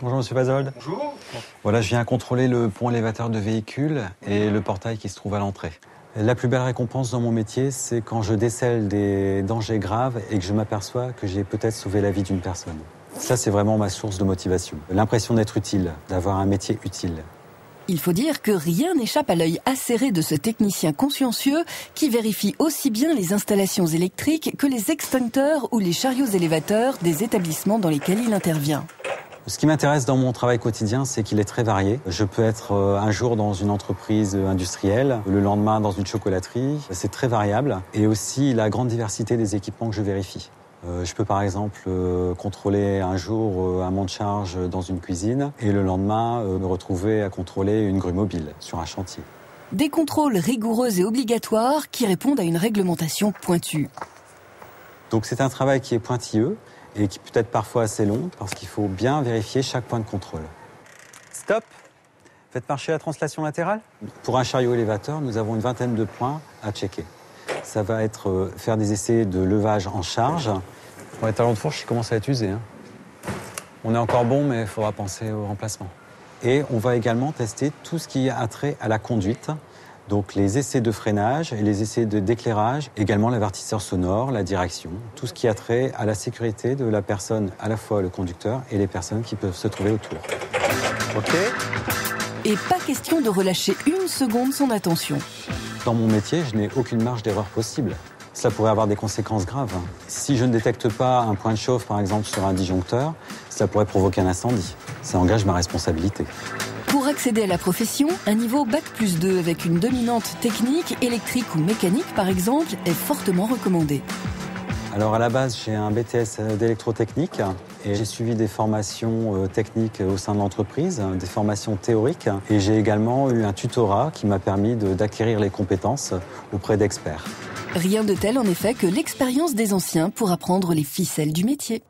Bonjour Monsieur Pazold. Bonjour. Voilà, je viens contrôler le pont élévateur de véhicules et le portail qui se trouve à l'entrée. La plus belle récompense dans mon métier, c'est quand je décèle des dangers graves et que je m'aperçois que j'ai peut-être sauvé la vie d'une personne. Ça, c'est vraiment ma source de motivation. L'impression d'être utile, d'avoir un métier utile. Il faut dire que rien n'échappe à l'œil acéré de ce technicien consciencieux qui vérifie aussi bien les installations électriques que les extincteurs ou les chariots élévateurs des établissements dans lesquels il intervient. Ce qui m'intéresse dans mon travail quotidien, c'est qu'il est très varié. Je peux être un jour dans une entreprise industrielle, le lendemain dans une chocolaterie. C'est très variable. Et aussi la grande diversité des équipements que je vérifie. Je peux par exemple contrôler un jour un monte-charge dans une cuisine et le lendemain me retrouver à contrôler une grue mobile sur un chantier. Des contrôles rigoureux et obligatoires qui répondent à une réglementation pointue. Donc c'est un travail qui est pointilleux et qui peut être parfois assez long parce qu'il faut bien vérifier chaque point de contrôle. Stop! Faites marcher la translation latérale. Pour un chariot élévateur, nous avons une vingtaine de points à checker. Ça va être faire des essais de levage en charge. Bon, les talons de fourche, ils commencent à être usés. On est encore bon, mais il faudra penser au remplacement. Et on va également tester tout ce qui a trait à la conduite. Donc les essais de freinage et les essais d'éclairage, également l'avertisseur sonore, la direction, tout ce qui a trait à la sécurité de la personne, à la fois le conducteur et les personnes qui peuvent se trouver autour. OK ? Et pas question de relâcher une seconde son attention. Dans mon métier, je n'ai aucune marge d'erreur possible. Ça pourrait avoir des conséquences graves. Si je ne détecte pas un point de chauffe, par exemple, sur un disjoncteur, ça pourrait provoquer un incendie. Ça engage ma responsabilité. Pour accéder à la profession, un niveau Bac+2 avec une dominante technique, électrique ou mécanique par exemple, est fortement recommandé. Alors à la base, j'ai un BTS d'électrotechnique et j'ai suivi des formations techniques au sein de l'entreprise, des formations théoriques. Et j'ai également eu un tutorat qui m'a permis d'acquérir les compétences auprès d'experts. Rien de tel en effet que l'expérience des anciens pour apprendre les ficelles du métier.